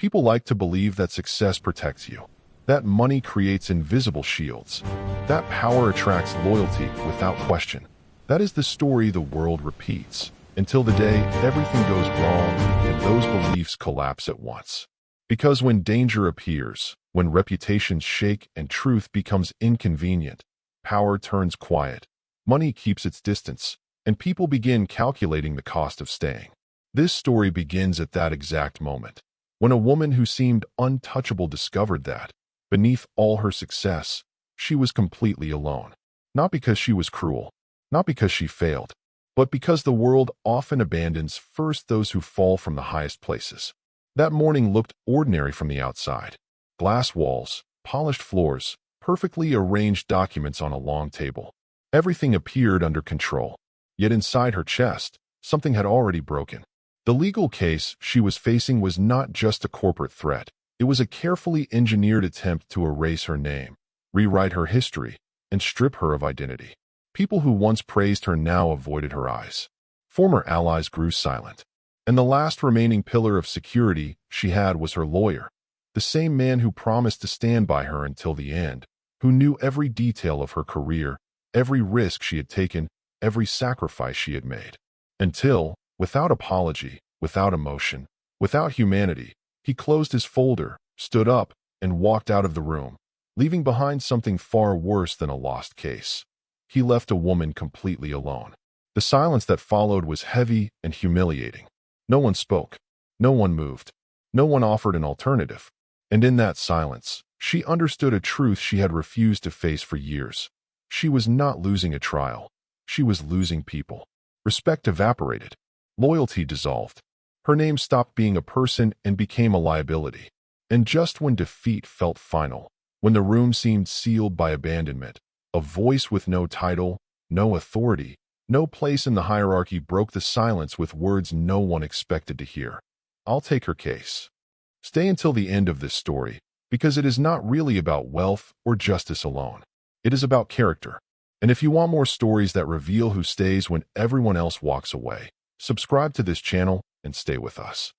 People like to believe that success protects you, that money creates invisible shields, that power attracts loyalty without question. That is the story the world repeats, until the day everything goes wrong and those beliefs collapse at once. Because when danger appears, when reputations shake and truth becomes inconvenient, power turns quiet, money keeps its distance, and people begin calculating the cost of staying. This story begins at that exact moment, when a woman who seemed untouchable discovered that, beneath all her success, she was completely alone. Not because she was cruel, not because she failed, but because the world often abandons first those who fall from the highest places. That morning looked ordinary from the outside. Glass walls, polished floors, perfectly arranged documents on a long table. Everything appeared under control. Yet inside her chest, something had already broken. The legal case she was facing was not just a corporate threat. It was a carefully engineered attempt to erase her name, rewrite her history, and strip her of identity. People who once praised her now avoided her eyes. Former allies grew silent. And the last remaining pillar of security she had was her lawyer, the same man who promised to stand by her until the end, who knew every detail of her career, every risk she had taken, every sacrifice she had made. Until, without apology, without emotion, without humanity, he closed his folder, stood up, and walked out of the room, leaving behind something far worse than a lost case. He left a woman completely alone. The silence that followed was heavy and humiliating. No one spoke. No one moved. No one offered an alternative. And in that silence, she understood a truth she had refused to face for years. She was not losing a trial. She was losing people. Respect evaporated. Loyalty dissolved. Her name stopped being a person and became a liability. And just when defeat felt final, when the room seemed sealed by abandonment, a voice with no title, no authority, no place in the hierarchy broke the silence with words no one expected to hear. I'll take her case. Stay until the end of this story, because it is not really about wealth or justice alone. It is about character. And if you want more stories that reveal who stays when everyone else walks away, subscribe to this channel and stay with us.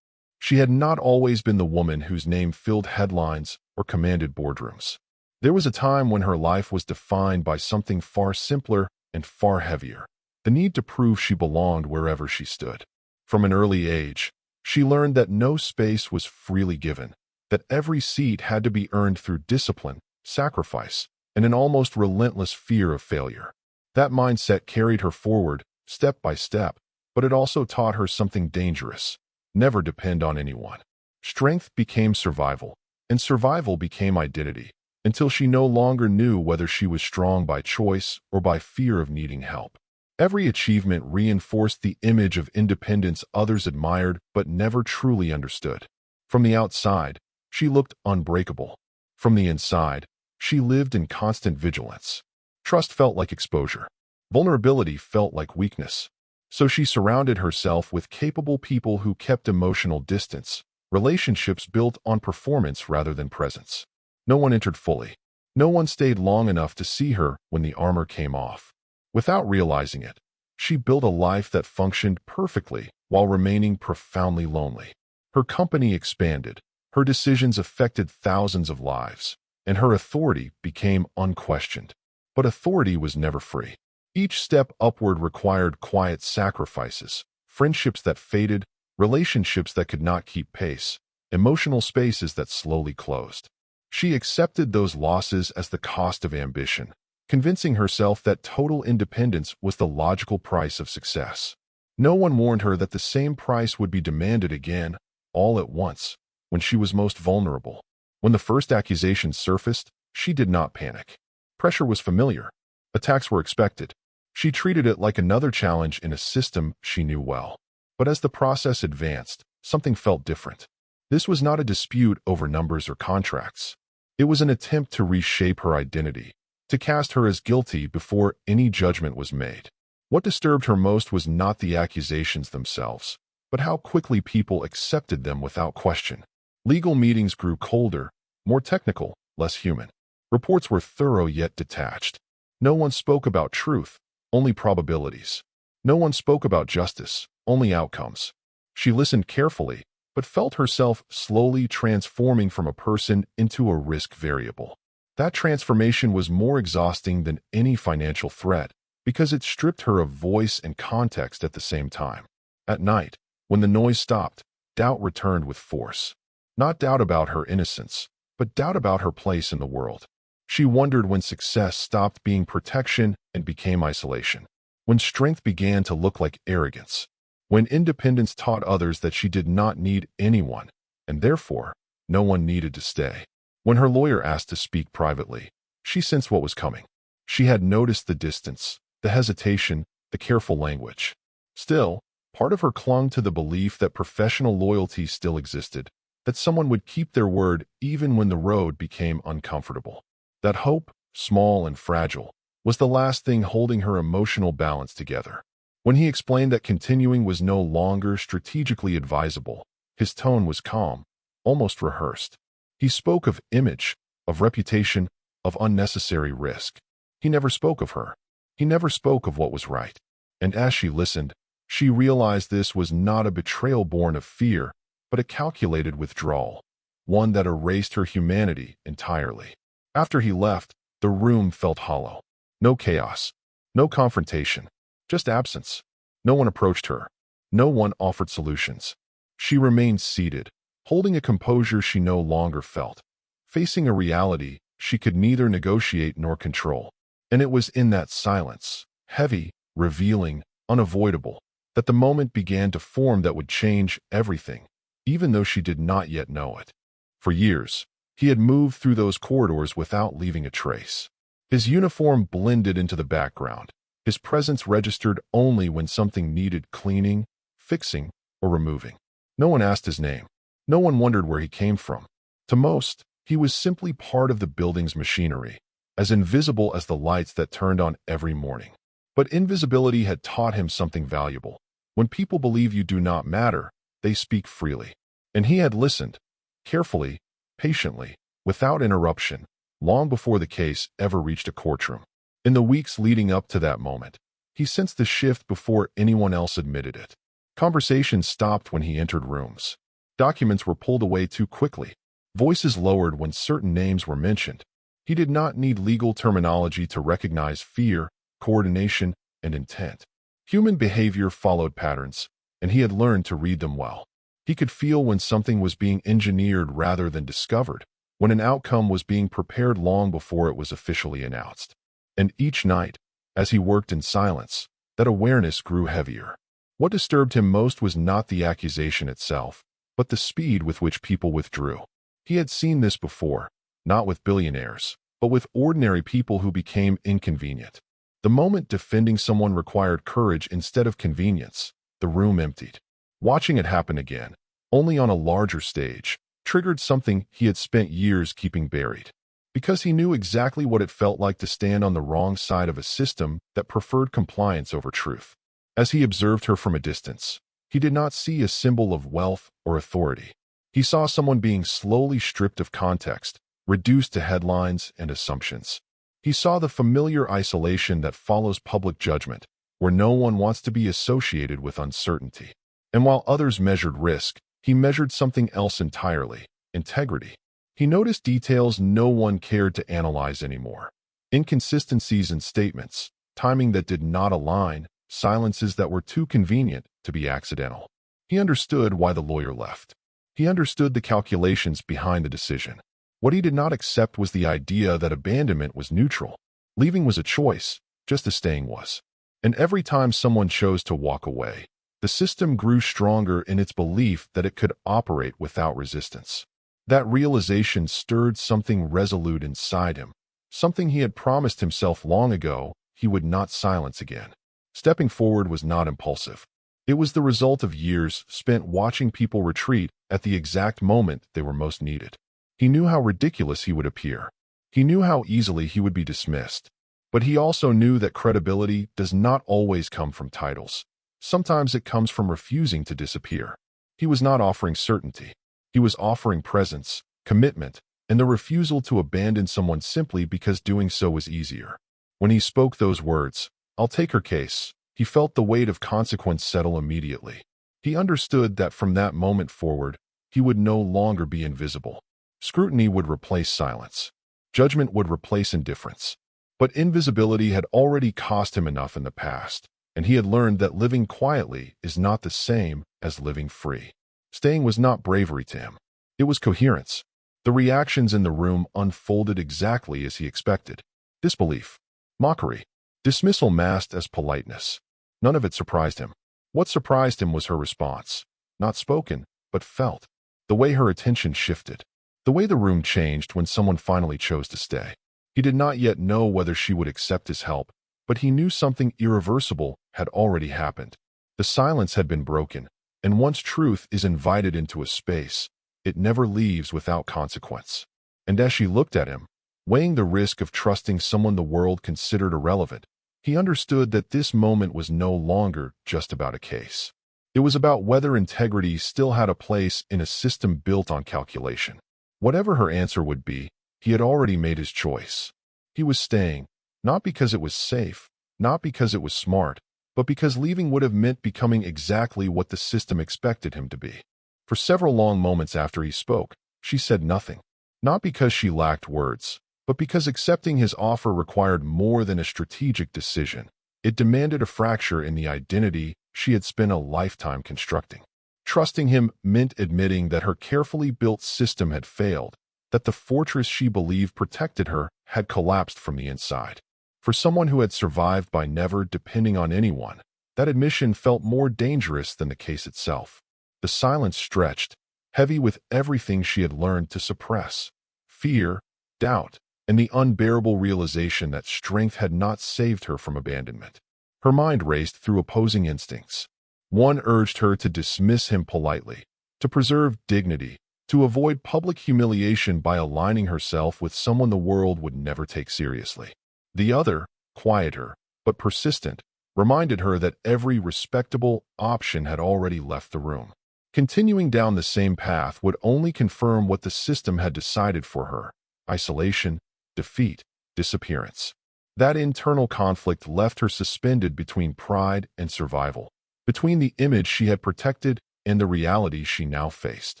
She had not always been the woman whose name filled headlines or commanded boardrooms. There was a time when her life was defined by something far simpler and far heavier. The need to prove she belonged wherever she stood. From an early age, she learned that no space was freely given, that every seat had to be earned through discipline, sacrifice, and an almost relentless fear of failure. That mindset carried her forward, step by step, but it also taught her something dangerous. Never depend on anyone. Strength became survival, and survival became identity, until she no longer knew whether she was strong by choice or by fear of needing help. Every achievement reinforced the image of independence others admired but never truly understood. From the outside, she looked unbreakable. From the inside, she lived in constant vigilance. Trust felt like exposure. Vulnerability felt like weakness. So she surrounded herself with capable people who kept emotional distance, relationships built on performance rather than presence. No one entered fully. No one stayed long enough to see her when the armor came off. Without realizing it, she built a life that functioned perfectly while remaining profoundly lonely. Her company expanded, her decisions affected thousands of lives, and her authority became unquestioned. But authority was never free. Each step upward required quiet sacrifices, friendships that faded, relationships that could not keep pace, emotional spaces that slowly closed. She accepted those losses as the cost of ambition, convincing herself that total independence was the logical price of success. No one warned her that the same price would be demanded again, all at once, when she was most vulnerable. When the first accusations surfaced, she did not panic. Pressure was familiar. Attacks were expected. She treated it like another challenge in a system she knew well. But as the process advanced, something felt different. This was not a dispute over numbers or contracts. It was an attempt to reshape her identity, to cast her as guilty before any judgment was made. What disturbed her most was not the accusations themselves, but how quickly people accepted them without question. Legal meetings grew colder, more technical, less human. Reports were thorough yet detached. No one spoke about truth, only probabilities. No one spoke about justice, only outcomes. She listened carefully, but felt herself slowly transforming from a person into a risk variable. That transformation was more exhausting than any financial threat because it stripped her of voice and context at the same time. At night, when the noise stopped, doubt returned with force. Not doubt about her innocence, but doubt about her place in the world. She wondered when success stopped being protection and became isolation, when strength began to look like arrogance, when independence taught others that she did not need anyone, and therefore, no one needed to stay. When her lawyer asked to speak privately, she sensed what was coming. She had noticed the distance, the hesitation, the careful language. Still, part of her clung to the belief that professional loyalty still existed, that someone would keep their word even when the road became uncomfortable. That hope, small and fragile, was the last thing holding her emotional balance together. When he explained that continuing was no longer strategically advisable, his tone was calm, almost rehearsed. He spoke of image, of reputation, of unnecessary risk. He never spoke of her. He never spoke of what was right. And as she listened, she realized this was not a betrayal born of fear, but a calculated withdrawal, one that erased her humanity entirely. After he left, the room felt hollow. No chaos, no confrontation, just absence. No one approached her. No one offered solutions. She remained seated, holding a composure she no longer felt, facing a reality she could neither negotiate nor control. And it was in that silence, heavy, revealing, unavoidable, that the moment began to form that would change everything, even though she did not yet know it. For years, he had moved through those corridors without leaving a trace. His uniform blended into the background, his presence registered only when something needed cleaning, fixing, or removing. No one asked his name. No one wondered where he came from. To most, he was simply part of the building's machinery, as invisible as the lights that turned on every morning. But invisibility had taught him something valuable. When people believe you do not matter, they speak freely. And he had listened, carefully, patiently, without interruption, long before the case ever reached a courtroom. In the weeks leading up to that moment, he sensed the shift before anyone else admitted it. Conversations stopped when he entered rooms. Documents were pulled away too quickly. Voices lowered when certain names were mentioned. He did not need legal terminology to recognize fear, coordination, and intent. Human behavior followed patterns, and he had learned to read them well. He could feel when something was being engineered rather than discovered, when an outcome was being prepared long before it was officially announced. And each night, as he worked in silence, that awareness grew heavier. What disturbed him most was not the accusation itself, but the speed with which people withdrew. He had seen this before, not with billionaires, but with ordinary people who became inconvenient. The moment defending someone required courage instead of convenience, the room emptied. Watching it happen again, only on a larger stage, triggered something he had spent years keeping buried. Because he knew exactly what it felt like to stand on the wrong side of a system that preferred compliance over truth. As he observed her from a distance, he did not see a symbol of wealth or authority. He saw someone being slowly stripped of context, reduced to headlines and assumptions. He saw the familiar isolation that follows public judgment, where no one wants to be associated with uncertainty. And while others measured risk, he measured something else entirely: integrity. He noticed details no one cared to analyze anymore. Inconsistencies in statements, timing that did not align, silences that were too convenient to be accidental. He understood why the lawyer left. He understood the calculations behind the decision. What he did not accept was the idea that abandonment was neutral. Leaving was a choice, just as staying was. And every time someone chose to walk away, the system grew stronger in its belief that it could operate without resistance. That realization stirred something resolute inside him, something he had promised himself long ago he would not silence again. Stepping forward was not impulsive. It was the result of years spent watching people retreat at the exact moment they were most needed. He knew how ridiculous he would appear. He knew how easily he would be dismissed. But he also knew that credibility does not always come from titles. Sometimes it comes from refusing to disappear. He was not offering certainty. He was offering presence, commitment, and the refusal to abandon someone simply because doing so was easier. When he spoke those words, "I'll take her case," he felt the weight of consequence settle immediately. He understood that from that moment forward, he would no longer be invisible. Scrutiny would replace silence. Judgment would replace indifference. But invisibility had already cost him enough in the past, and he had learned that living quietly is not the same as living free. Staying was not bravery to him. It was coherence. The reactions in the room unfolded exactly as he expected. Disbelief, mockery, dismissal masked as politeness. None of it surprised him. What surprised him was her response. Not spoken, but felt. The way her attention shifted. The way the room changed when someone finally chose to stay. He did not yet know whether she would accept his help, but he knew something irreversible had already happened. The silence had been broken, and once truth is invited into a space, it never leaves without consequence. And as she looked at him, weighing the risk of trusting someone the world considered irrelevant, he understood that this moment was no longer just about a case. It was about whether integrity still had a place in a system built on calculation. Whatever her answer would be, he had already made his choice. He was staying, not because it was safe, not because it was smart, but because leaving would have meant becoming exactly what the system expected him to be. For several long moments after he spoke, she said nothing. Not because she lacked words, but because accepting his offer required more than a strategic decision. It demanded a fracture in the identity she had spent a lifetime constructing. Trusting him meant admitting that her carefully built system had failed, that the fortress she believed protected her had collapsed from the inside. For someone who had survived by never depending on anyone, that admission felt more dangerous than the case itself. The silence stretched, heavy with everything she had learned to suppress. Fear, doubt, and the unbearable realization that strength had not saved her from abandonment. Her mind raced through opposing instincts. One urged her to dismiss him politely, to preserve dignity, to avoid public humiliation by aligning herself with someone the world would never take seriously. The other, quieter, but persistent, reminded her that every respectable option had already left the room. Continuing down the same path would only confirm what the system had decided for her: isolation, defeat, disappearance. That internal conflict left her suspended between pride and survival, between the image she had protected and the reality she now faced.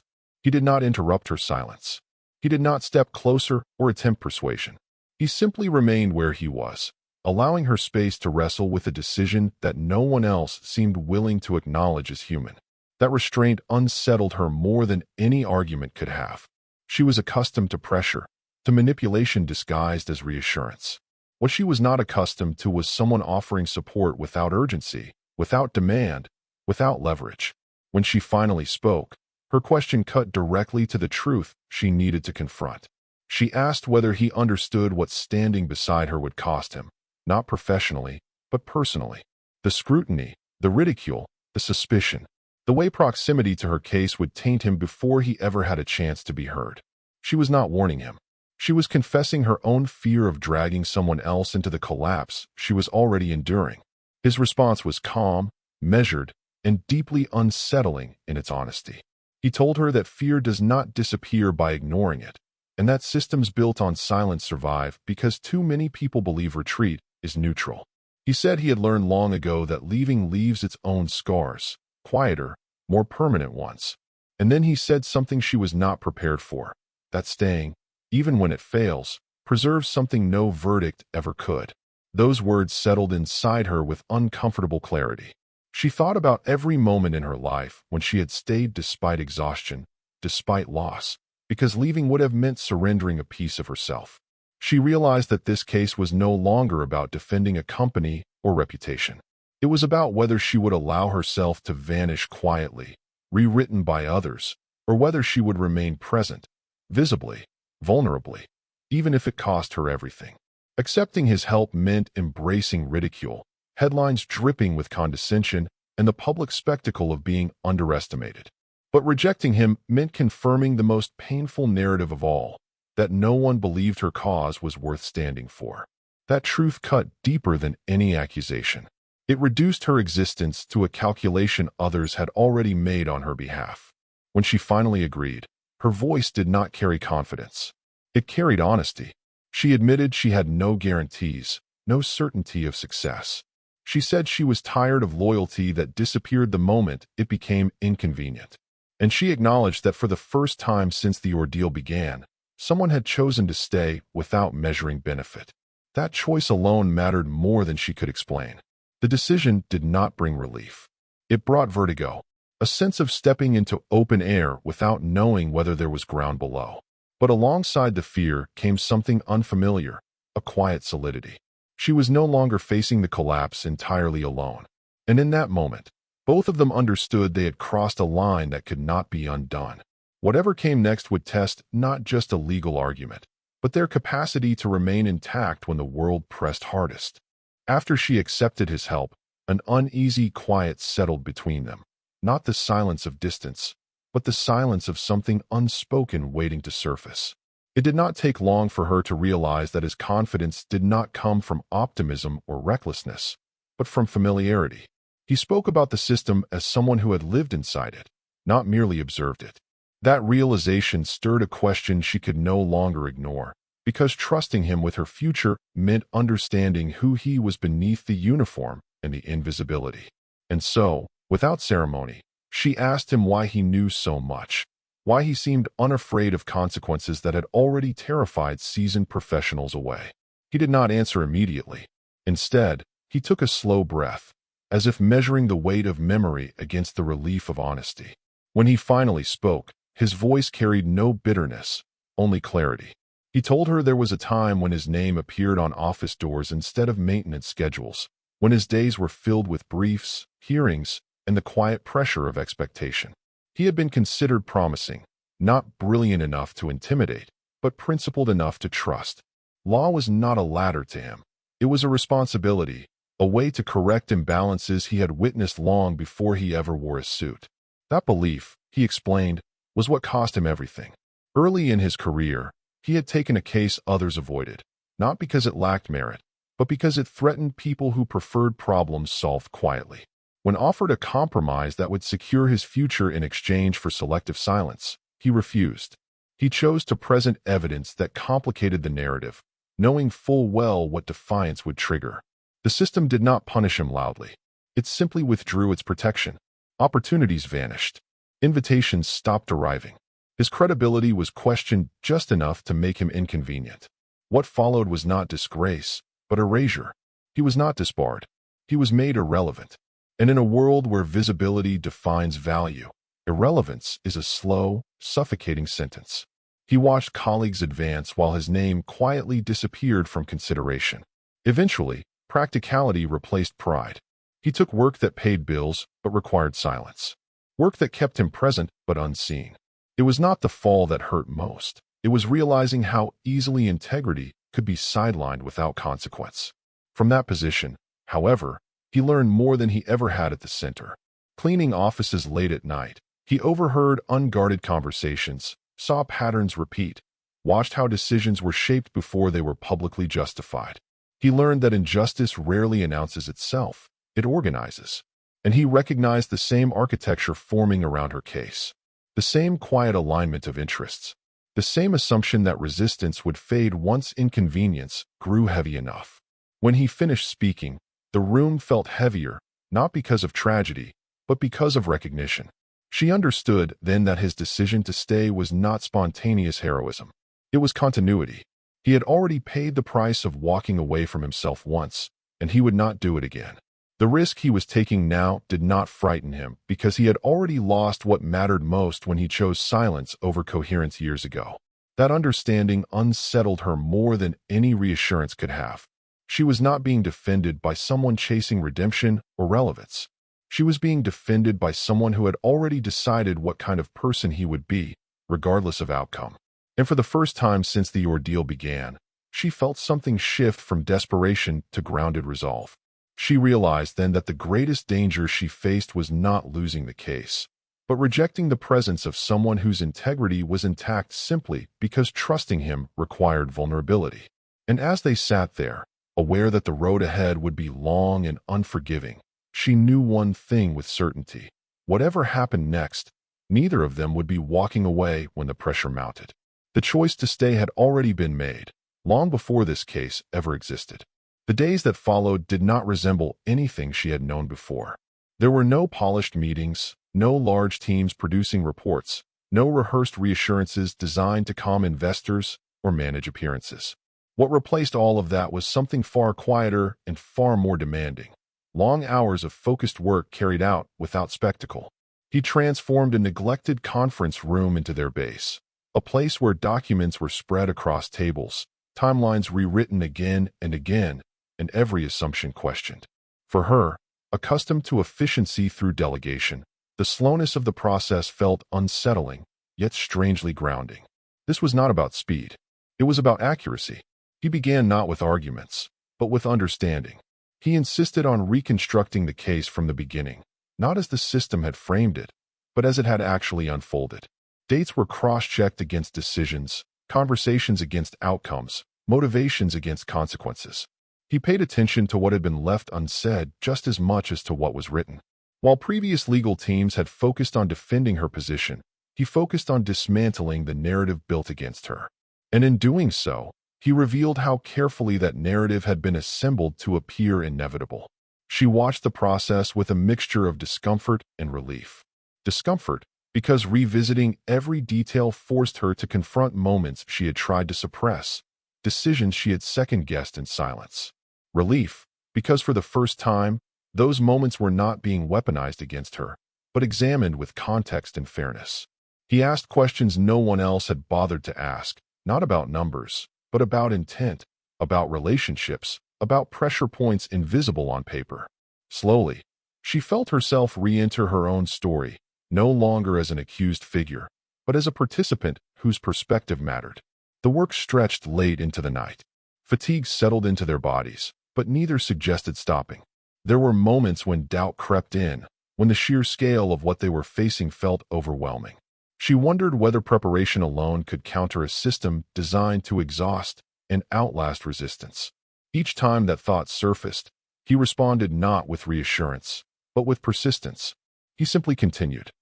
He did not interrupt her silence. He did not step closer or attempt persuasion. He simply remained where he was, allowing her space to wrestle with a decision that no one else seemed willing to acknowledge as human. That restraint unsettled her more than any argument could have. She was accustomed to pressure, to manipulation disguised as reassurance. What she was not accustomed to was someone offering support without urgency, without demand, without leverage. When she finally spoke, her question cut directly to the truth she needed to confront. She asked whether he understood what standing beside her would cost him, not professionally, but personally. The scrutiny, the ridicule, the suspicion, the way proximity to her case would taint him before he ever had a chance to be heard. She was not warning him. She was confessing her own fear of dragging someone else into the collapse she was already enduring. His response was calm, measured, and deeply unsettling in its honesty. He told her that fear does not disappear by ignoring it, and that systems built on silence survive because too many people believe retreat is neutral. He said he had learned long ago that leaving leaves its own scars, quieter, more permanent ones. And then he said something she was not prepared for, that staying, even when it fails, preserves something no verdict ever could. Those words settled inside her with uncomfortable clarity. She thought about every moment in her life when she had stayed despite exhaustion, despite loss, because leaving would have meant surrendering a piece of herself. She realized that this case was no longer about defending a company or reputation. It was about whether she would allow herself to vanish quietly, rewritten by others, or whether she would remain present, visibly, vulnerably, even if it cost her everything. Accepting his help meant embracing ridicule, headlines dripping with condescension, and the public spectacle of being underestimated. But rejecting him meant confirming the most painful narrative of all, that no one believed her cause was worth standing for. That truth cut deeper than any accusation. It reduced her existence to a calculation others had already made on her behalf. When she finally agreed, her voice did not carry confidence. It carried honesty. She admitted she had no guarantees, no certainty of success. She said she was tired of loyalty that disappeared the moment it became inconvenient. And she acknowledged that for the first time since the ordeal began, someone had chosen to stay without measuring benefit. That choice alone mattered more than she could explain. The decision did not bring relief. It brought vertigo, a sense of stepping into open air without knowing whether there was ground below. But alongside the fear came something unfamiliar, a quiet solidity. She was no longer facing the collapse entirely alone. And in that moment, both of them understood they had crossed a line that could not be undone. Whatever came next would test not just a legal argument, but their capacity to remain intact when the world pressed hardest. After she accepted his help, an uneasy quiet settled between them. Not the silence of distance, but the silence of something unspoken waiting to surface. It did not take long for her to realize that his confidence did not come from optimism or recklessness, but from familiarity. He spoke about the system as someone who had lived inside it, not merely observed it. That realization stirred a question she could no longer ignore, because trusting him with her future meant understanding who he was beneath the uniform and the invisibility. And so, without ceremony, she asked him why he knew so much, why he seemed unafraid of consequences that had already terrified seasoned professionals away. He did not answer immediately. Instead, he took a slow breath, as if measuring the weight of memory against the relief of honesty. When he finally spoke, his voice carried no bitterness, only clarity. He told her there was a time when his name appeared on office doors instead of maintenance schedules, when his days were filled with briefs, hearings, and the quiet pressure of expectation. He had been considered promising, not brilliant enough to intimidate, but principled enough to trust. Law was not a ladder to him. It was a responsibility, a way to correct imbalances he had witnessed long before he ever wore a suit. That belief, he explained, was what cost him everything. Early in his career, he had taken a case others avoided, not because it lacked merit, but because it threatened people who preferred problems solved quietly. When offered a compromise that would secure his future in exchange for selective silence, he refused. He chose to present evidence that complicated the narrative, knowing full well what defiance would trigger. The system did not punish him loudly. It simply withdrew its protection. Opportunities vanished. Invitations stopped arriving. His credibility was questioned just enough to make him inconvenient. What followed was not disgrace, but erasure. He was not disbarred. He was made irrelevant. And in a world where visibility defines value, irrelevance is a slow, suffocating sentence. He watched colleagues advance while his name quietly disappeared from consideration. Eventually, practicality replaced pride. He took work that paid bills but required silence. Work that kept him present but unseen. It was not the fall that hurt most. It was realizing how easily integrity could be sidelined without consequence. From that position, however, he learned more than he ever had at the center. Cleaning offices late at night, he overheard unguarded conversations, saw patterns repeat, watched how decisions were shaped before they were publicly justified. He learned that injustice rarely announces itself, it organizes. And he recognized the same architecture forming around her case. The same quiet alignment of interests. The same assumption that resistance would fade once inconvenience grew heavy enough. When he finished speaking, the room felt heavier, not because of tragedy, but because of recognition. She understood then that his decision to stay was not spontaneous heroism. It was continuity. He had already paid the price of walking away from himself once, and he would not do it again. The risk he was taking now did not frighten him because he had already lost what mattered most when he chose silence over coherence years ago. That understanding unsettled her more than any reassurance could have. She was not being defended by someone chasing redemption or relevance. She was being defended by someone who had already decided what kind of person he would be, regardless of outcome. And for the first time since the ordeal began, she felt something shift from desperation to grounded resolve. She realized then that the greatest danger she faced was not losing the case, but rejecting the presence of someone whose integrity was intact simply because trusting him required vulnerability. And as they sat there, aware that the road ahead would be long and unforgiving, she knew one thing with certainty. Whatever happened next, neither of them would be walking away when the pressure mounted. The choice to stay had already been made, long before this case ever existed. The days that followed did not resemble anything she had known before. There were no polished meetings, No large teams producing reports, no rehearsed reassurances designed to calm investors or manage appearances. What replaced all of that was something far quieter and far more demanding. Long hours of focused work carried out without spectacle. He transformed a neglected conference room into their base, a place where documents were spread across tables, timelines rewritten again and again, and every assumption questioned. For her, accustomed to efficiency through delegation, the slowness of the process felt unsettling, yet strangely grounding. This was not about speed. It was about accuracy. He began not with arguments, but with understanding. He insisted on reconstructing the case from the beginning, not as the system had framed it, but as it had actually unfolded. Dates were cross-checked against decisions, conversations against outcomes, motivations against consequences. He paid attention to what had been left unsaid just as much as to what was written. While previous legal teams had focused on defending her position, he focused on dismantling the narrative built against her. And in doing so, he revealed how carefully that narrative had been assembled to appear inevitable. She watched the process with a mixture of discomfort and relief. Discomfort, because revisiting every detail forced her to confront moments she had tried to suppress, decisions she had second-guessed in silence. Relief, because for the first time, those moments were not being weaponized against her, but examined with context and fairness. He asked questions no one else had bothered to ask, not about numbers, but about intent, about relationships, about pressure points invisible on paper. Slowly, she felt herself re-enter her own story, no longer as an accused figure, but as a participant whose perspective mattered. The work stretched late into the night. Fatigue settled into their bodies, but neither suggested stopping. There were moments when doubt crept in, when the sheer scale of what they were facing felt overwhelming. She wondered whether preparation alone could counter a system designed to exhaust and outlast resistance. Each time that thought surfaced, he responded not with reassurance, but with persistence. He simply continued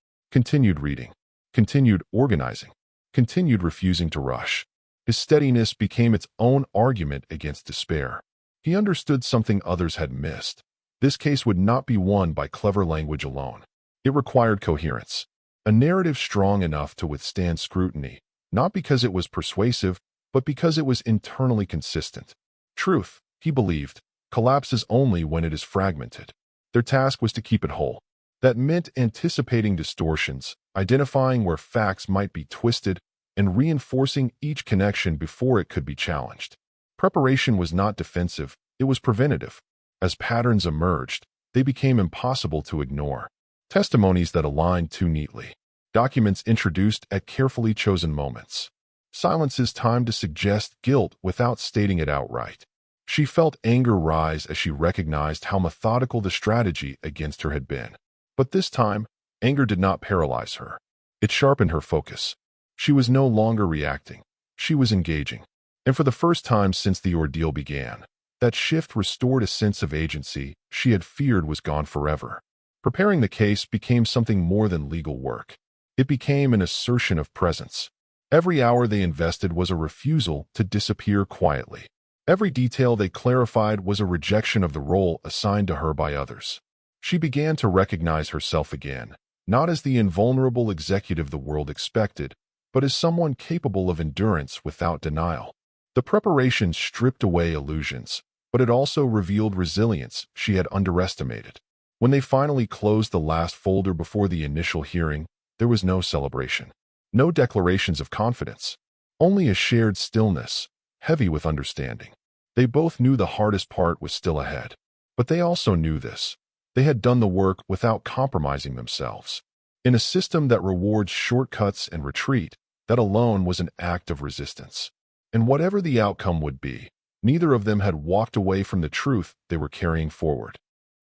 reading, continued organizing, continued refusing to rush. His steadiness became its own argument against despair. He understood something others had missed. This case would not be won by clever language alone. It required coherence. A narrative strong enough to withstand scrutiny, not because it was persuasive, but because it was internally consistent. Truth, he believed, collapses only when it is fragmented. Their task was to keep it whole. That meant anticipating distortions, identifying where facts might be twisted, and reinforcing each connection before it could be challenged. Preparation was not defensive, it was preventative. As patterns emerged, they became impossible to ignore. Testimonies that aligned too neatly. Documents introduced at carefully chosen moments. Silences timed to suggest guilt without stating it outright. She felt anger rise as she recognized how methodical the strategy against her had been. But this time, anger did not paralyze her. It sharpened her focus. She was no longer reacting. She was engaging. And for the first time since the ordeal began, that shift restored a sense of agency she had feared was gone forever. Preparing the case became something more than legal work. It became an assertion of presence. Every hour they invested was a refusal to disappear quietly. Every detail they clarified was a rejection of the role assigned to her by others. She began to recognize herself again, not as the invulnerable executive the world expected, but as someone capable of endurance without denial. The preparation stripped away illusions, but it also revealed resilience she had underestimated. When they finally closed the last folder before the initial hearing, there was no celebration, no declarations of confidence, only a shared stillness, heavy with understanding. They both knew the hardest part was still ahead, but they also knew this. They had done the work without compromising themselves. In a system that rewards shortcuts and retreat, that alone was an act of resistance. And whatever the outcome would be, neither of them had walked away from the truth they were carrying forward.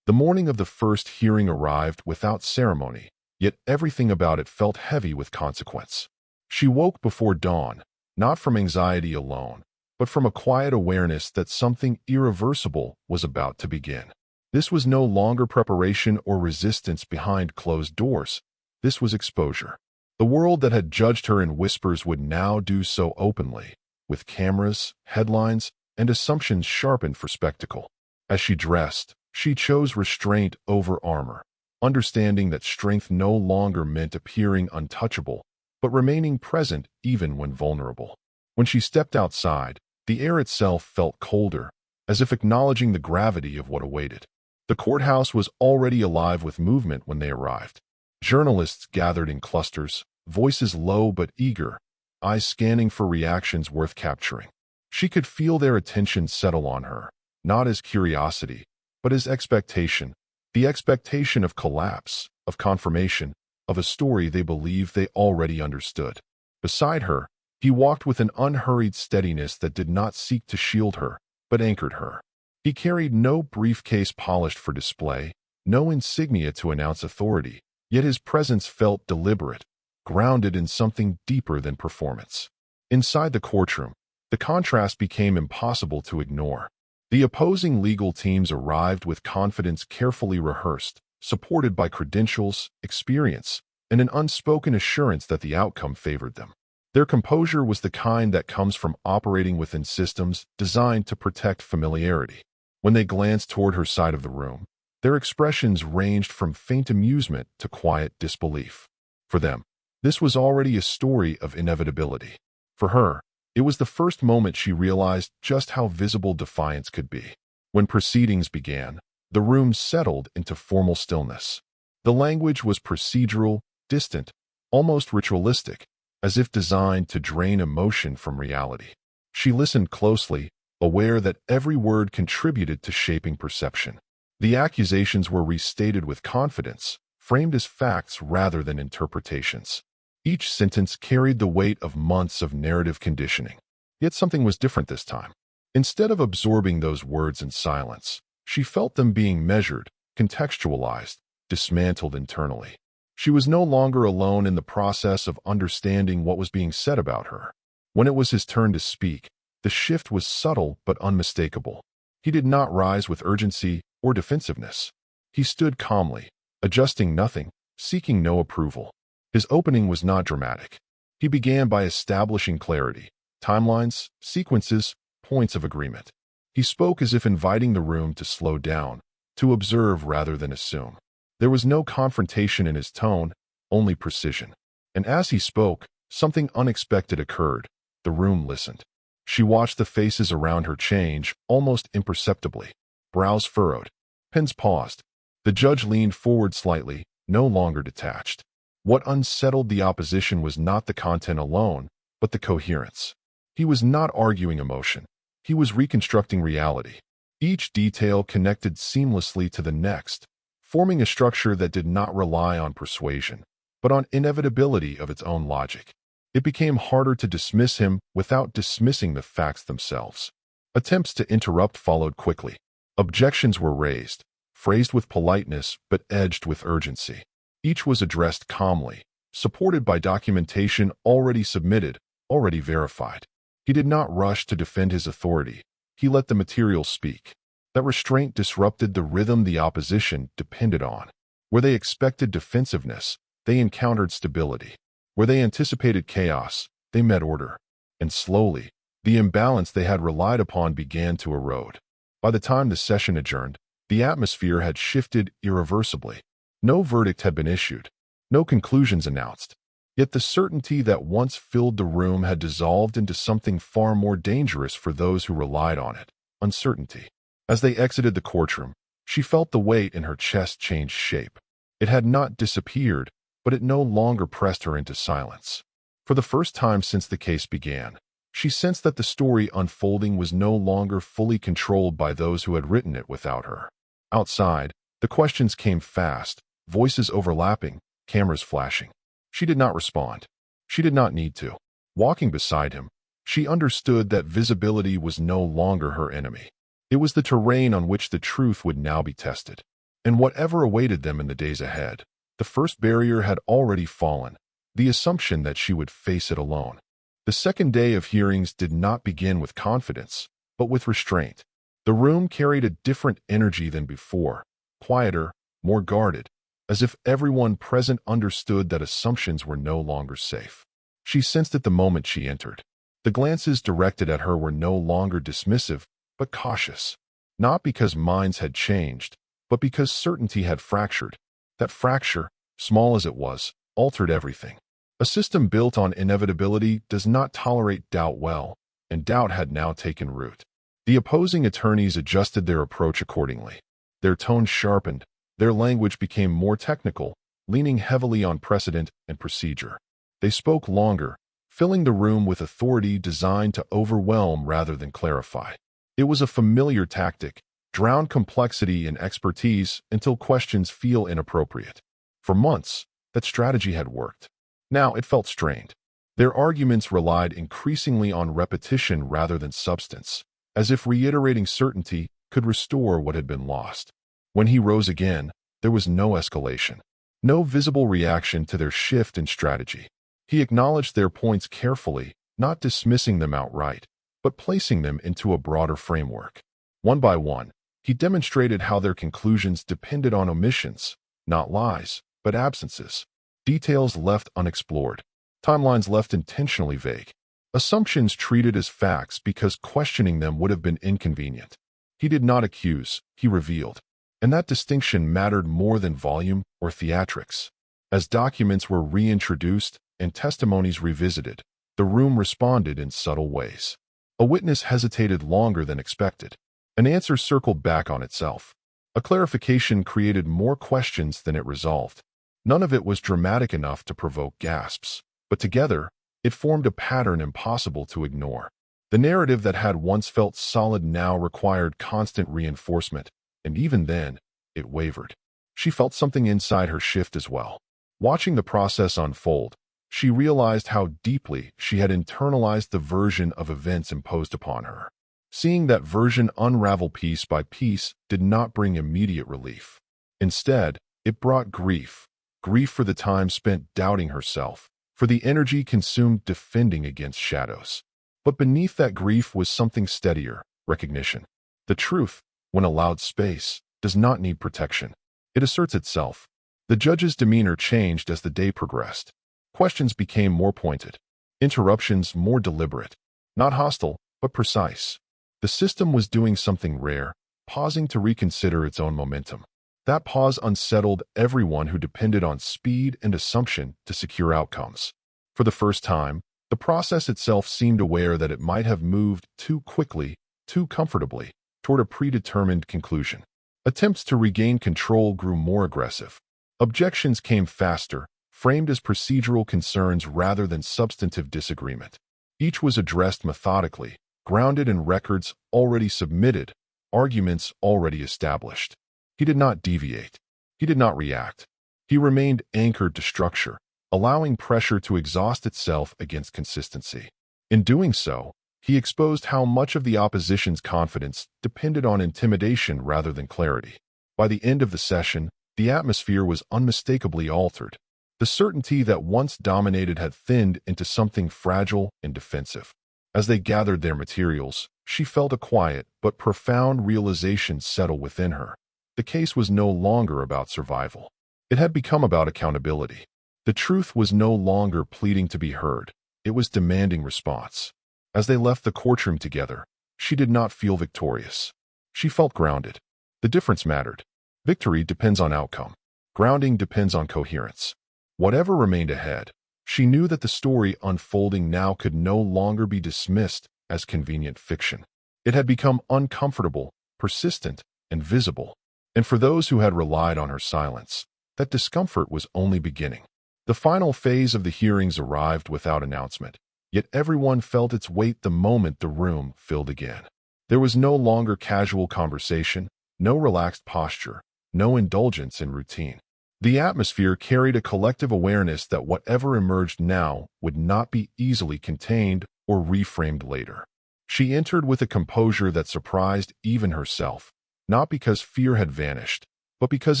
The morning of the first hearing arrived without ceremony, yet everything about it felt heavy with consequence. She woke before dawn, not from anxiety alone, but from a quiet awareness that something irreversible was about to begin. This was no longer preparation or resistance behind closed doors. This was exposure. The world that had judged her in whispers would now do so openly, with cameras, headlines, and assumptions sharpened for spectacle. As she dressed, she chose restraint over armor. understanding that strength no longer meant appearing untouchable, but remaining present even when vulnerable. When she stepped outside, the air itself felt colder, as if acknowledging the gravity of what awaited. The courthouse was already alive with movement when they arrived. Journalists gathered in clusters, voices low but eager, eyes scanning for reactions worth capturing. She could feel their attention settle on her, not as curiosity, but as expectation. The expectation of collapse, of confirmation, of a story they believed they already understood. Beside her, he walked with an unhurried steadiness that did not seek to shield her, but anchored her. He carried no briefcase polished for display, no insignia to announce authority, yet his presence felt deliberate, grounded in something deeper than performance. Inside the courtroom, the contrast became impossible to ignore. The opposing legal teams arrived with confidence carefully rehearsed, supported by credentials, experience, and an unspoken assurance that the outcome favored them. Their composure was the kind that comes from operating within systems designed to protect familiarity. When they glanced toward her side of the room, their expressions ranged from faint amusement to quiet disbelief. For them, this was already a story of inevitability. For her, it was the first moment she realized just how visible defiance could be. When proceedings began, the room settled into formal stillness. The language was procedural, distant, almost ritualistic, as if designed to drain emotion from reality. She listened closely, aware that every word contributed to shaping perception. The accusations were restated with confidence, framed as facts rather than interpretations. Each sentence carried the weight of months of narrative conditioning. Yet something was different this time. Instead of absorbing those words in silence, she felt them being measured, contextualized, dismantled internally. She was no longer alone in the process of understanding what was being said about her. When it was his turn to speak, the shift was subtle but unmistakable. He did not rise with urgency or defensiveness. He stood calmly, adjusting nothing, seeking no approval. His opening was not dramatic. He began by establishing clarity, timelines, sequences, points of agreement. He spoke as if inviting the room to slow down, to observe rather than assume. There was no confrontation in his tone, only precision. And as he spoke, something unexpected occurred. The room listened. She watched the faces around her change, almost imperceptibly. Brows furrowed. Pens paused. The judge leaned forward slightly, no longer detached. What unsettled the opposition was not the content alone, but the coherence. He was not arguing emotion. He was reconstructing reality. Each detail connected seamlessly to the next, forming a structure that did not rely on persuasion, but on inevitability of its own logic. It became harder to dismiss him without dismissing the facts themselves. Attempts to interrupt followed quickly. Objections were raised, phrased with politeness but edged with urgency. Each was addressed calmly, supported by documentation already submitted, already verified. He did not rush to defend his authority. He let the material speak. That restraint disrupted the rhythm the opposition depended on. Where they expected defensiveness, they encountered stability. Where they anticipated chaos, they met order. And slowly, the imbalance they had relied upon began to erode. By the time the session adjourned, the atmosphere had shifted irreversibly. No verdict had been issued, no conclusions announced. Yet the certainty that once filled the room had dissolved into something far more dangerous for those who relied on it: uncertainty. As they exited the courtroom, she felt the weight in her chest change shape. It had not disappeared, but it no longer pressed her into silence. For the first time since the case began, she sensed that the story unfolding was no longer fully controlled by those who had written it without her. Outside, the questions came fast, voices overlapping, cameras flashing. She did not respond. She did not need to. Walking beside him, she understood that visibility was no longer her enemy. It was the terrain on which the truth would now be tested. And whatever awaited them in the days ahead, the first barrier had already fallen, the assumption that she would face it alone. The second day of hearings did not begin with confidence, but with restraint. The room carried a different energy than before, quieter, more guarded, as if everyone present understood that assumptions were no longer safe. She sensed it the moment she entered. The glances directed at her were no longer dismissive, but cautious. Not because minds had changed, but because certainty had fractured. That fracture, small as it was, altered everything. A system built on inevitability does not tolerate doubt well, and doubt had now taken root. The opposing attorneys adjusted their approach accordingly. Their tone sharpened, their language became more technical, leaning heavily on precedent and procedure. They spoke longer, filling the room with authority designed to overwhelm rather than clarify. It was a familiar tactic: drown complexity in expertise until questions feel inappropriate. For months, that strategy had worked. Now it felt strained. Their arguments relied increasingly on repetition rather than substance, as if reiterating certainty could restore what had been lost. When he rose again, there was no escalation, no visible reaction to their shift in strategy. He acknowledged their points carefully, not dismissing them outright, but placing them into a broader framework. One by one, he demonstrated how their conclusions depended on omissions, not lies, but absences. Details left unexplored, timelines left intentionally vague, assumptions treated as facts because questioning them would have been inconvenient. He did not accuse, he revealed. And that distinction mattered more than volume or theatrics. As documents were reintroduced and testimonies revisited, the room responded in subtle ways. A witness hesitated longer than expected. An answer circled back on itself. A clarification created more questions than it resolved. None of it was dramatic enough to provoke gasps, but together, it formed a pattern impossible to ignore. The narrative that had once felt solid now required constant reinforcement, and even then, it wavered. She felt something inside her shift as well. Watching the process unfold, she realized how deeply she had internalized the version of events imposed upon her. Seeing that version unravel piece by piece did not bring immediate relief. Instead, it brought grief. Grief for the time spent doubting herself, for the energy consumed defending against shadows. But beneath that grief was something steadier: recognition. The truth, when allowed space, does not need protection. It asserts itself. The judge's demeanor changed as the day progressed. Questions became more pointed, interruptions more deliberate, not hostile, but precise. The system was doing something rare, pausing to reconsider its own momentum. That pause unsettled everyone who depended on speed and assumption to secure outcomes. For the first time, the process itself seemed aware that it might have moved too quickly, too comfortably, toward a predetermined conclusion. Attempts to regain control grew more aggressive. Objections came faster, framed as procedural concerns rather than substantive disagreement. Each was addressed methodically, grounded in records already submitted, arguments already established. He did not deviate. He did not react. He remained anchored to structure, allowing pressure to exhaust itself against consistency. In doing so, he exposed how much of the opposition's confidence depended on intimidation rather than clarity. By the end of the session, the atmosphere was unmistakably altered. The certainty that once dominated had thinned into something fragile and defensive. As they gathered their materials, she felt a quiet but profound realization settle within her. The case was no longer about survival. It had become about accountability. The truth was no longer pleading to be heard. It was demanding response. As they left the courtroom together, she did not feel victorious. She felt grounded. The difference mattered. Victory depends on outcome. Grounding depends on coherence. Whatever remained ahead, she knew that the story unfolding now could no longer be dismissed as convenient fiction. It had become uncomfortable, persistent, and visible. And for those who had relied on her silence, that discomfort was only beginning. The final phase of the hearings arrived without announcement, yet everyone felt its weight the moment the room filled again. There was no longer casual conversation, no relaxed posture, no indulgence in routine. The atmosphere carried a collective awareness that whatever emerged now would not be easily contained or reframed later. She entered with a composure that surprised even herself, not because fear had vanished, but because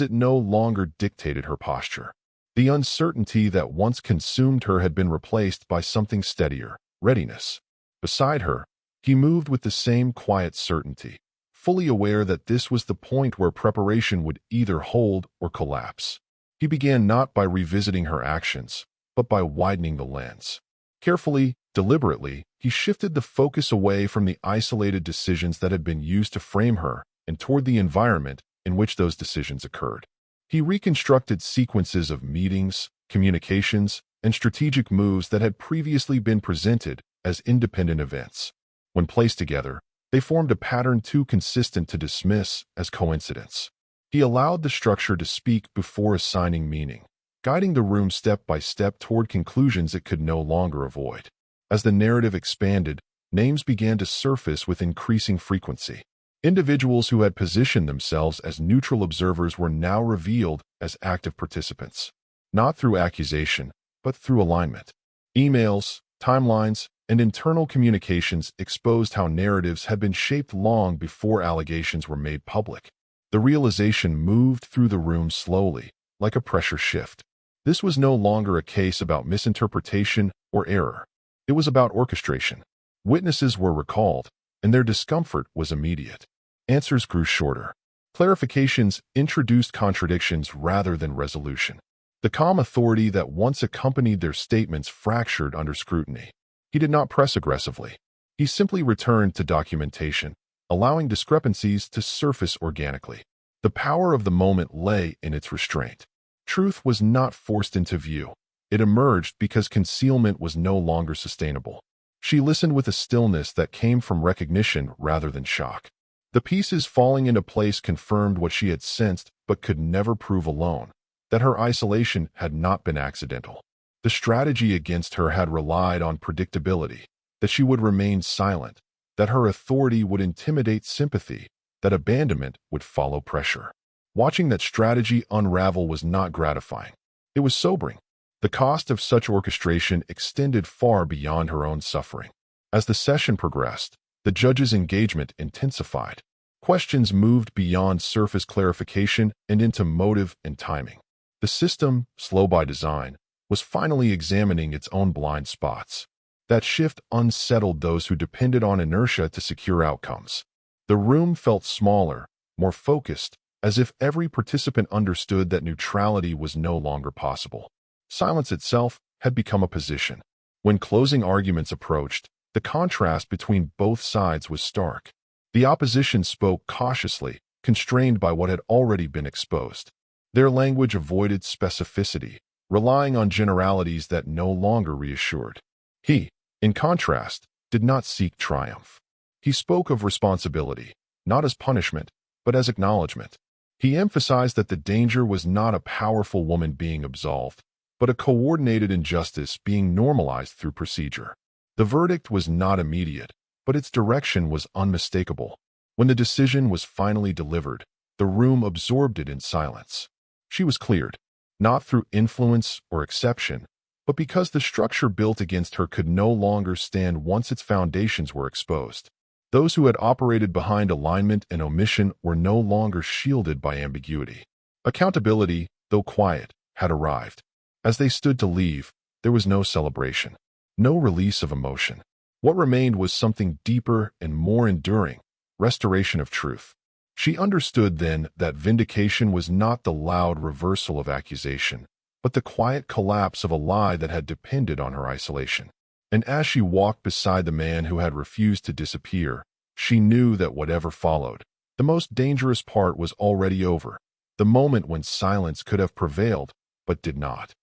it no longer dictated her posture. The uncertainty that once consumed her had been replaced by something steadier: readiness. Beside her, he moved with the same quiet certainty, fully aware that this was the point where preparation would either hold or collapse. He began not by revisiting her actions, but by widening the lens. Carefully, deliberately, he shifted the focus away from the isolated decisions that had been used to frame her and toward the environment in which those decisions occurred. He reconstructed sequences of meetings, communications, and strategic moves that had previously been presented as independent events. When placed together, they formed a pattern too consistent to dismiss as coincidence. He allowed the structure to speak before assigning meaning, guiding the room step by step toward conclusions it could no longer avoid. As the narrative expanded, names began to surface with increasing frequency. Individuals who had positioned themselves as neutral observers were now revealed as active participants, not through accusation, but through alignment. Emails, timelines, and internal communications exposed how narratives had been shaped long before allegations were made public. The realization moved through the room slowly, like a pressure shift. This was no longer a case about misinterpretation or error. It was about orchestration. Witnesses were recalled, and their discomfort was immediate. Answers grew shorter. Clarifications introduced contradictions rather than resolution. The calm authority that once accompanied their statements fractured under scrutiny. He did not press aggressively. He simply returned to documentation, allowing discrepancies to surface organically. The power of the moment lay in its restraint. Truth was not forced into view. It emerged because concealment was no longer sustainable. She listened with a stillness that came from recognition rather than shock. The pieces falling into place confirmed what she had sensed but could never prove alone, that her isolation had not been accidental. The strategy against her had relied on predictability, that she would remain silent, that her authority would intimidate sympathy, that abandonment would follow pressure. Watching that strategy unravel was not gratifying. It was sobering. The cost of such orchestration extended far beyond her own suffering. As the session progressed, the judge's engagement intensified. Questions moved beyond surface clarification and into motive and timing. The system, slow by design, was finally examining its own blind spots. That shift unsettled those who depended on inertia to secure outcomes. The room felt smaller, more focused, as if every participant understood that neutrality was no longer possible. Silence itself had become a position. When closing arguments approached, the contrast between both sides was stark. The opposition spoke cautiously, constrained by what had already been exposed. Their language avoided specificity, relying on generalities that no longer reassured. He, in contrast, did not seek triumph. He spoke of responsibility, not as punishment, but as acknowledgement. He emphasized that the danger was not a powerful woman being absolved, but a coordinated injustice being normalized through procedure. The verdict was not immediate, but its direction was unmistakable. When the decision was finally delivered, the room absorbed it in silence. She was cleared, not through influence or exception, but because the structure built against her could no longer stand once its foundations were exposed. Those who had operated behind alignment and omission were no longer shielded by ambiguity. Accountability, though quiet, had arrived. As they stood to leave, there was no celebration, no release of emotion. What remained was something deeper and more enduring, restoration of truth. She understood then that vindication was not the loud reversal of accusation, but the quiet collapse of a lie that had depended on her isolation. And as she walked beside the man who had refused to disappear, she knew that whatever followed, the most dangerous part was already over, the moment when silence could have prevailed, but did not.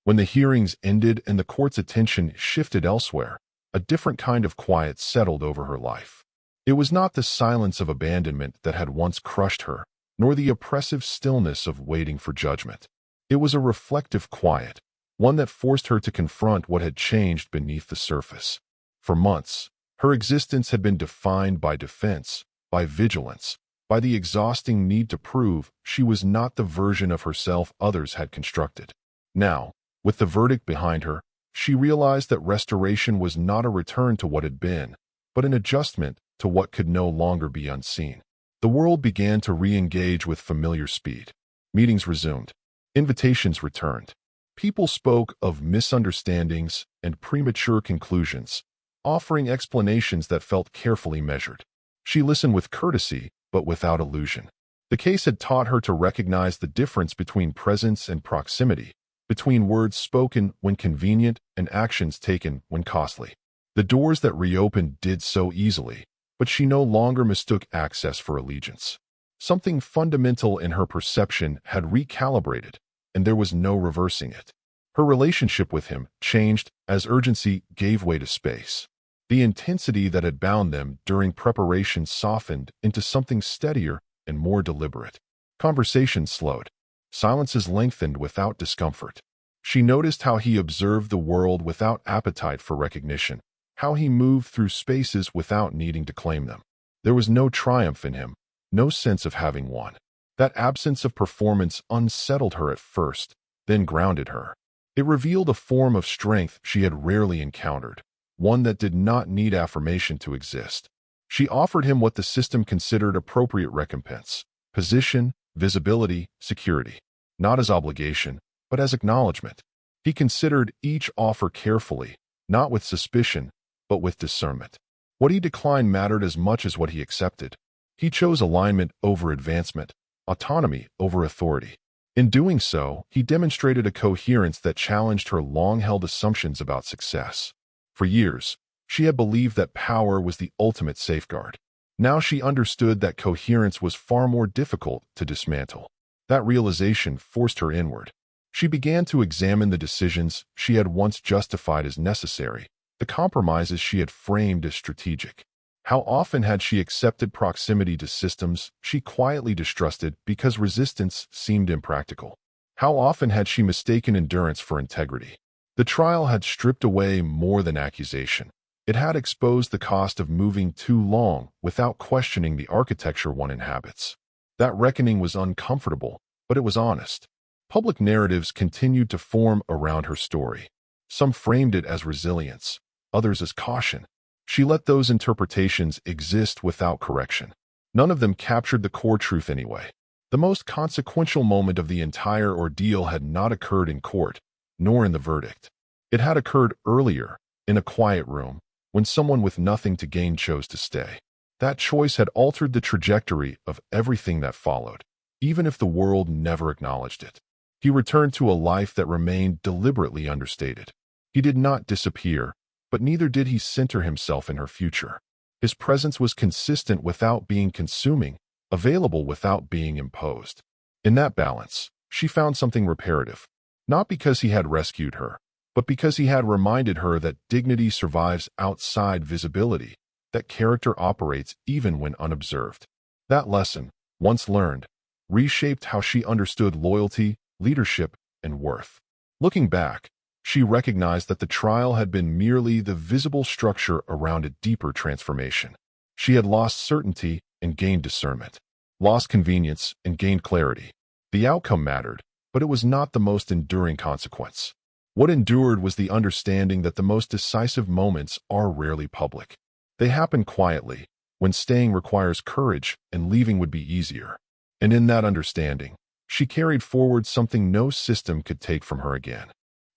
When the hearings ended and the court's attention shifted elsewhere, a different kind of quiet settled over her life. It was not the silence of abandonment that had once crushed her, nor the oppressive stillness of waiting for judgment. It was a reflective quiet, one that forced her to confront what had changed beneath the surface. For months, her existence had been defined by defense, by vigilance, by the exhausting need to prove she was not the version of herself others had constructed. Now, with the verdict behind her, she realized that restoration was not a return to what had been, but an adjustment to what could no longer be unseen. The world began to re-engage with familiar speed. Meetings resumed. Invitations returned. People spoke of misunderstandings and premature conclusions, offering explanations that felt carefully measured. She listened with courtesy, but without illusion. The case had taught her to recognize the difference between presence and proximity, between words spoken when convenient and actions taken when costly. The doors that reopened did so easily, but she no longer mistook access for allegiance. Something fundamental in her perception had recalibrated, and there was no reversing it. Her relationship with him changed as urgency gave way to space. The intensity that had bound them during preparation softened into something steadier and more deliberate. Conversations slowed. Silences lengthened without discomfort. She noticed how he observed the world without appetite for recognition, how he moved through spaces without needing to claim them. There was no triumph in him, no sense of having won. That absence of performance unsettled her at first, then grounded her. It revealed a form of strength she had rarely encountered, one that did not need affirmation to exist. She offered him what the system considered appropriate recompense: position, visibility, security. Not as obligation, but as acknowledgement. He considered each offer carefully, not with suspicion, but with discernment. What he declined mattered as much as what he accepted. He chose alignment over advancement, autonomy over authority. In doing so, he demonstrated a coherence that challenged her long-held assumptions about success. For years, she had believed that power was the ultimate safeguard. Now she understood that coherence was far more difficult to dismantle. That realization forced her inward. She began to examine the decisions she had once justified as necessary, the compromises she had framed as strategic. How often had she accepted proximity to systems she quietly distrusted because resistance seemed impractical? How often had she mistaken endurance for integrity? The trial had stripped away more than accusation. It had exposed the cost of moving too long without questioning the architecture one inhabits. That reckoning was uncomfortable, but it was honest. Public narratives continued to form around her story. Some framed it as resilience, others as caution. She let those interpretations exist without correction. None of them captured the core truth anyway. The most consequential moment of the entire ordeal had not occurred in court, nor in the verdict. It had occurred earlier, in a quiet room, when someone with nothing to gain chose to stay. That choice had altered the trajectory of everything that followed, even if the world never acknowledged it. He returned to a life that remained deliberately understated. He did not disappear, but neither did he center himself in her future. His presence was consistent without being consuming, available without being imposed. In that balance, she found something reparative, not because he had rescued her, but because he had reminded her that dignity survives outside visibility, that character operates even when unobserved. That lesson, once learned, reshaped how she understood loyalty, leadership, and worth. Looking back, she recognized that the trial had been merely the visible structure around a deeper transformation. She had lost certainty and gained discernment, lost convenience and gained clarity. The outcome mattered, but it was not the most enduring consequence. What endured was the understanding that the most decisive moments are rarely public. They happen quietly, when staying requires courage and leaving would be easier. And in that understanding, she carried forward something no system could take from her again.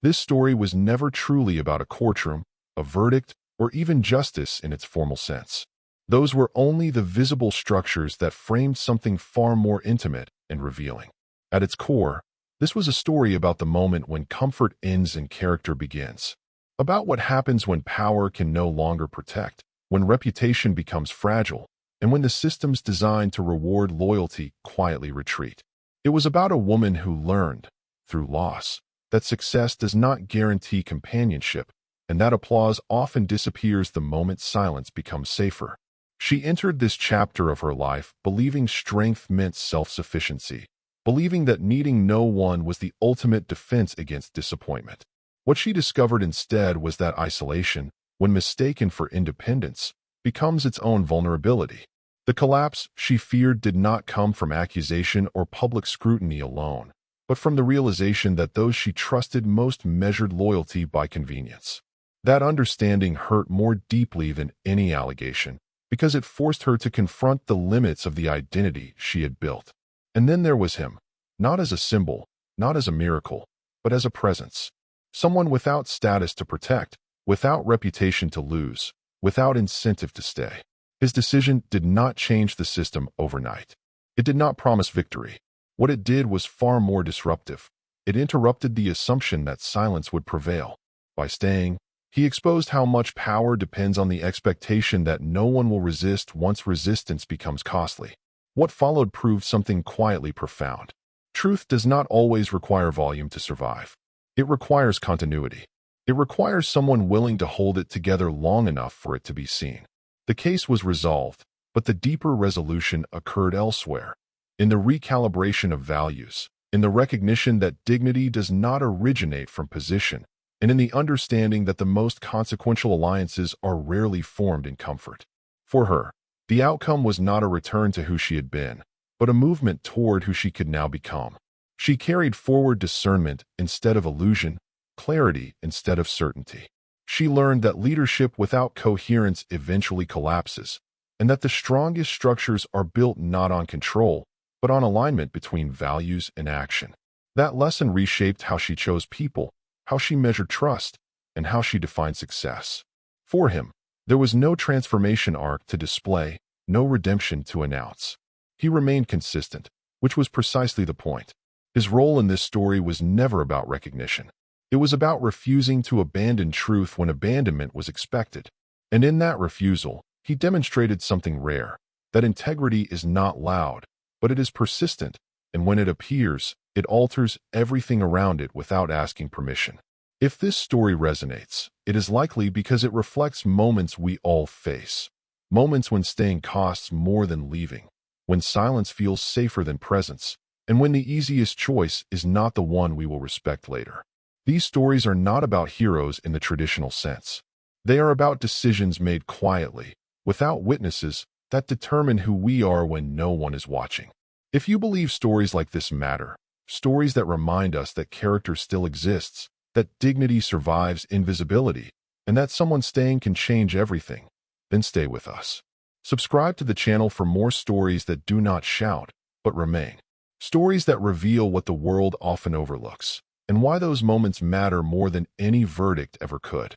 This story was never truly about a courtroom, a verdict, or even justice in its formal sense. Those were only the visible structures that framed something far more intimate and revealing. At its core, this was a story about the moment when comfort ends and character begins. About what happens when power can no longer protect, when reputation becomes fragile, and when the systems designed to reward loyalty quietly retreat. It was about a woman who learned, through loss, that success does not guarantee companionship, and that applause often disappears the moment silence becomes safer. She entered this chapter of her life believing strength meant self-sufficiency, believing that needing no one was the ultimate defense against disappointment. What she discovered instead was that isolation, when mistaken for independence, becomes its own vulnerability. The collapse she feared did not come from accusation or public scrutiny alone, but from the realization that those she trusted most measured loyalty by convenience. That understanding hurt more deeply than any allegation, because it forced her to confront the limits of the identity she had built. And then there was him, not as a symbol, not as a miracle, but as a presence. Someone without status to protect, without reputation to lose, without incentive to stay. His decision did not change the system overnight. It did not promise victory. What it did was far more disruptive. It interrupted the assumption that silence would prevail. By staying, he exposed how much power depends on the expectation that no one will resist once resistance becomes costly. What followed proved something quietly profound. Truth does not always require volume to survive. It requires continuity. It requires someone willing to hold it together long enough for it to be seen. The case was resolved, but the deeper resolution occurred elsewhere, in the recalibration of values, in the recognition that dignity does not originate from position, and in the understanding that the most consequential alliances are rarely formed in comfort. For her, the outcome was not a return to who she had been, but a movement toward who she could now become. She carried forward discernment instead of illusion, clarity instead of certainty. She learned that leadership without coherence eventually collapses, and that the strongest structures are built not on control, but on alignment between values and action. That lesson reshaped how she chose people, how she measured trust, and how she defined success. For him, there was no transformation arc to display, no redemption to announce. He remained consistent, which was precisely the point. His role in this story was never about recognition. It was about refusing to abandon truth when abandonment was expected. And in that refusal, he demonstrated something rare, that integrity is not loud, but it is persistent, and when it appears, it alters everything around it without asking permission. If this story resonates, it is likely because it reflects moments we all face. Moments when staying costs more than leaving, when silence feels safer than presence, and when the easiest choice is not the one we will respect later. These stories are not about heroes in the traditional sense. They are about decisions made quietly, without witnesses, that determine who we are when no one is watching. If you believe stories like this matter, stories that remind us that character still exists, that dignity survives invisibility, and that someone staying can change everything, then stay with us. Subscribe to the channel for more stories that do not shout, but remain. Stories that reveal what the world often overlooks, and why those moments matter more than any verdict ever could.